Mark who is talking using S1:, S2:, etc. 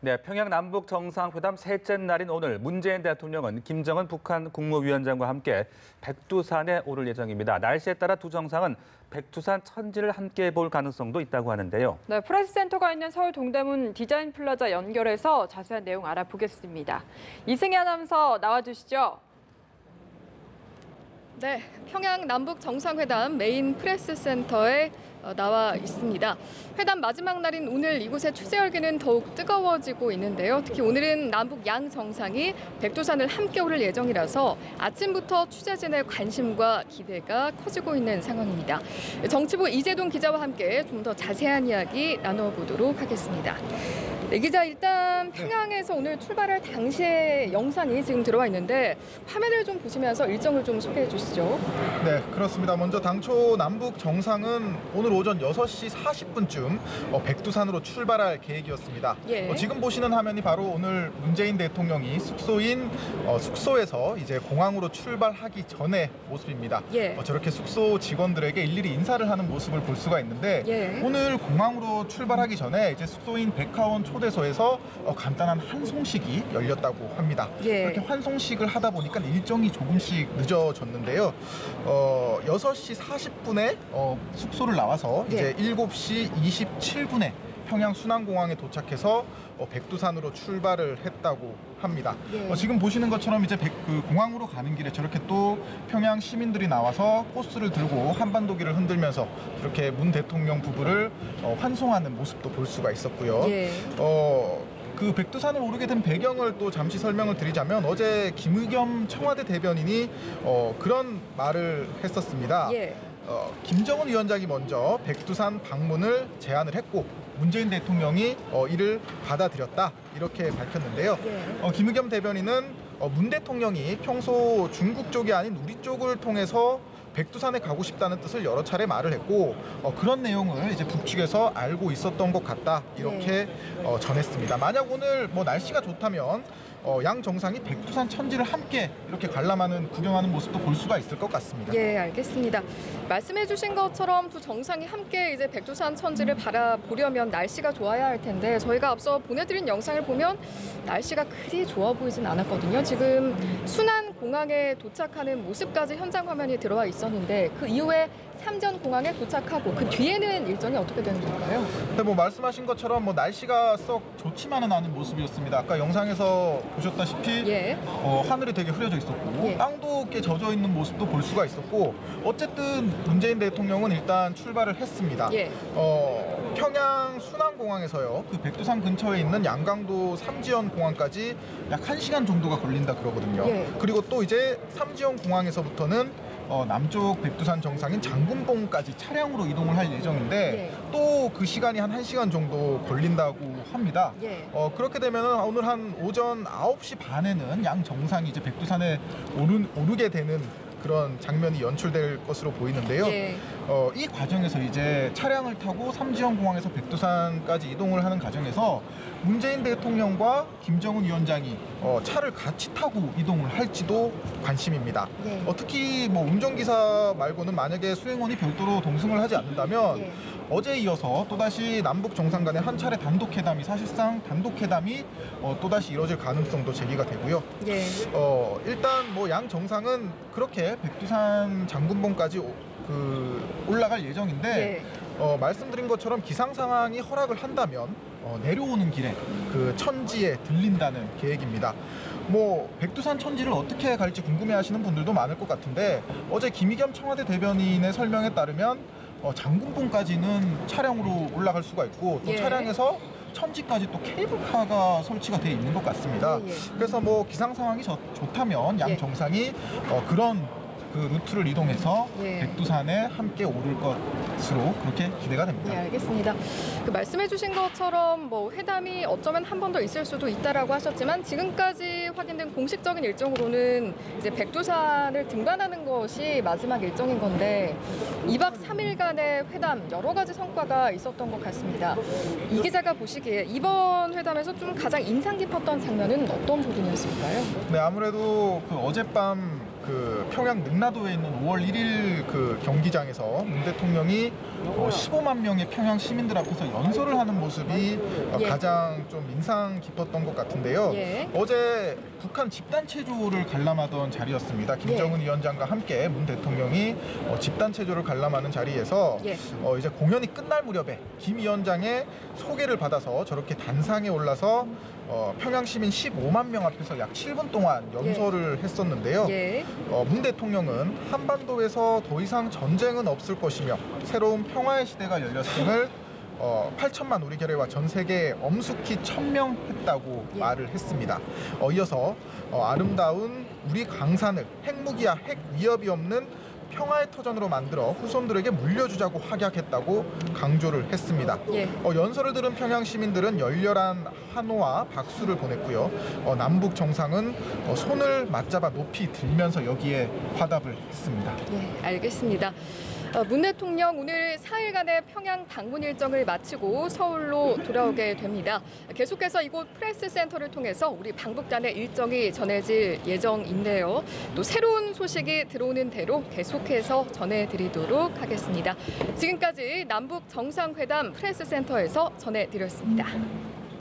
S1: 네, 평양 남북 정상회담 셋째 날인 오늘 문재인 대통령은 김정은 북한 국무위원장과 함께 백두산에 오를 예정입니다. 날씨에 따라 두 정상은 백두산 천지를 함께 볼 가능성도 있다고 하는데요.
S2: 네, 프레스센터가 있는 서울 동대문 디자인 플라자 연결해서 자세한 내용 알아보겠습니다. 이승희 아나운서 나와주시죠.
S3: 네, 평양 남북 정상회담 메인 프레스센터에 나와 있습니다. 회담 마지막 날인 오늘 이곳의 취재 열기는 더욱 뜨거워지고 있는데요. 특히 오늘은 남북 양 정상이 백두산을 함께 오를 예정이라서 아침부터 취재진의 관심과 기대가 커지고 있는 상황입니다. 정치부 이재동 기자와 함께 좀 더 자세한 이야기 나눠보도록 하겠습니다. 네, 기자, 일단 평양에서 오늘 출발할 당시의 영상이 지금 들어와 있는데 화면을 좀 보시면서 일정을 좀 소개해 주시죠.
S4: 네, 그렇습니다. 먼저 당초 남북 정상은 오늘 오전 6시 40분쯤 백두산으로 출발할 계획이었습니다.
S3: 예.
S4: 지금 보시는 화면이 바로 오늘 문재인 대통령이 숙소에서 이제 공항으로 출발하기 전의 모습입니다.
S3: 예.
S4: 저렇게 숙소 직원들에게 일일이 인사를 하는 모습을 볼 수가 있는데
S3: 예.
S4: 오늘 공항으로 출발하기 전에 이제 숙소인 백화원 초대소에서 간단한 환송식이 열렸다고 합니다.
S3: 예.
S4: 그렇게 환송식을 하다 보니까 일정이 조금씩 늦어졌는데요. 6시 40분에 숙소를 나와서 이제 7시 27분에 평양 순안공항에 도착해서 백두산으로 출발을 했다고 합니다.
S3: 예.
S4: 지금 보시는 것처럼 이제 그 공항으로 가는 길에 저렇게 또 평양 시민들이 나와서 포스를 들고 한반도기를 흔들면서 이렇게 문 대통령 부부를 환송하는 모습도 볼 수가 있었고요.
S3: 예.
S4: 그 백두산을 오르게 된 배경을 또 잠시 설명을 드리자면 어제 김의겸 청와대 대변인이 그런 말을 했었습니다.
S3: 예.
S4: 김정은 위원장이 먼저 백두산 방문을 제안을 했고 문재인 대통령이 이를 받아들였다 이렇게 밝혔는데요.
S3: 예.
S4: 김의겸 대변인은 문 대통령이 평소 중국 쪽이 아닌 우리 쪽을 통해서 백두산에 가고 싶다는 뜻을 여러 차례 말을 했고 그런 내용을 이제 북측에서 알고 있었던 것 같다 이렇게 전했습니다. 만약 오늘 뭐 날씨가 좋다면 양 정상이 백두산 천지를 함께 이렇게 관람하는 구경하는 모습도 볼 수가 있을 것 같습니다.
S3: 예, 알겠습니다. 말씀해주신 것처럼 두 정상이 함께 이제 백두산 천지를 바라보려면 날씨가 좋아야 할 텐데 저희가 앞서 보내드린 영상을 보면 날씨가 그리 좋아 보이진 않았거든요. 지금 순안 공항에 도착하는 모습까지 현장 화면이 들어와 있었는데 그 이후에 삼전 공항에 도착하고 그 뒤에는 일정이 어떻게 되는 건가요?
S4: 근데 뭐 말씀하신 것처럼 뭐 날씨가 썩 좋지만은 않은 모습이었습니다. 아까 영상에서 보셨다시피
S3: 예.
S4: 하늘이 되게 흐려져 있었고
S3: 예.
S4: 땅도 꽤 젖어 있는 모습도 볼 수가 있었고 어쨌든 문재인 대통령은 일단 출발을 했습니다.
S3: 예.
S4: 평양 순안공항에서요. 그 백두산 근처에 있는 양강도 삼지연 공항까지 약 1시간 정도가 걸린다 그러거든요.
S3: 예.
S4: 그리고 또 이제 삼지연 공항에서부터는 남쪽 백두산 정상인 장군봉까지 차량으로 이동을 할 예정인데 또 그 시간이 한 1시간 정도 걸린다고 합니다.
S3: 예.
S4: 그렇게 되면 오늘 한 오전 9시 반에는 양 정상이 이제 백두산에 오르게 되는 그런 장면이 연출될 것으로 보이는데요.
S3: 예.
S4: 이 과정에서 이제 차량을 타고 삼지연 공항에서 백두산까지 이동을 하는 과정에서 문재인 대통령과 김정은 위원장이 차를 같이 타고 이동을 할지도 관심입니다.
S3: 예.
S4: 특히 뭐 운전기사 말고는 만약에 수행원이 별도로 동승을 하지 않는다면
S3: 예.
S4: 어제 이어서 또다시 남북 정상 간의 한 차례 단독회담이 사실상 단독회담이 또다시 이뤄질 가능성도 제기가 되고요.
S3: 예.
S4: 일단 뭐 양 정상은 그렇게 백두산 장군봉까지 올라갈 예정인데 말씀드린 것처럼 기상 상황이 허락을 한다면 내려오는 길에 그 천지에 들린다는 계획입니다. 뭐 백두산 천지를 어떻게 갈지 궁금해하시는 분들도 많을 것 같은데 어제 김의겸 청와대 대변인의 설명에 따르면 장군봉까지는 차량으로 올라갈 수가 있고 또 차량에서 천지까지 또 케이블카가 설치가 되어 있는 것 같습니다. 그래서 뭐 기상 상황이 좋다면 양 정상이 그런 그 루트를 이동해서 백두산에 함께 오를 것으로 그렇게 기대가 됩니다.
S3: 네, 알겠습니다. 그 말씀해주신 것처럼 뭐 회담이 어쩌면 한 번 더 있을 수도 있다라고 하셨지만 지금까지 확인된 공식적인 일정으로는 이제 백두산을 등반하는 것이 마지막 일정인 건데 2박 3일간의 회담 여러 가지 성과가 있었던 것 같습니다. 이 기자가 보시기에 이번 회담에서 좀 가장 인상 깊었던 장면은 어떤 부분이었을까요?
S4: 네, 아무래도 그 어젯밤 그 평양 능라도에 있는 5월 1일 그 경기장에서 문 대통령이 15만 명의 평양 시민들 앞에서 연설을 하는 모습이
S3: 예.
S4: 가장 좀 인상 깊었던 것 같은데요.
S3: 예.
S4: 어제 북한 집단 체조를 관람하던 자리였습니다. 김정은 위원장과 함께 문 대통령이 집단 체조를 관람하는 자리에서
S3: 예.
S4: 이제 공연이 끝날 무렵에 김 위원장의 소개를 받아서 저렇게 단상에 올라서 평양 시민 15만 명 앞에서 약 7분 동안 연설을 했었는데요.
S3: 예.
S4: 문 대통령은 한반도에서 더 이상 전쟁은 없을 것이며 새로운 평화의 시대가 열렸음을 8천만 우리 결의와 전 세계에 엄숙히 천명했다고
S3: 예.
S4: 말을 했습니다. 이어서 아름다운 우리 강산을 핵무기와 핵 위협이 없는 평화의 터전으로 만들어 후손들에게 물려주자고 확약했다고 강조를 했습니다.
S3: 예.
S4: 연설을 들은 평양 시민들은 열렬한 환호와 박수를 보냈고요. 남북 정상은 손을 맞잡아 높이 들면서 여기에 화답을 했습니다.
S3: 예, 알겠습니다. 문 대통령 오늘 4일간의 평양 방문 일정을 마치고 서울로 돌아오게 됩니다. 계속해서 이곳 프레스센터를 통해서 우리 방북단의 일정이 전해질 예정인데요. 또 새로운 소식이 들어오는 대로 계속해서 전해드리도록 하겠습니다. 지금까지 남북 정상회담 프레스센터에서 전해드렸습니다.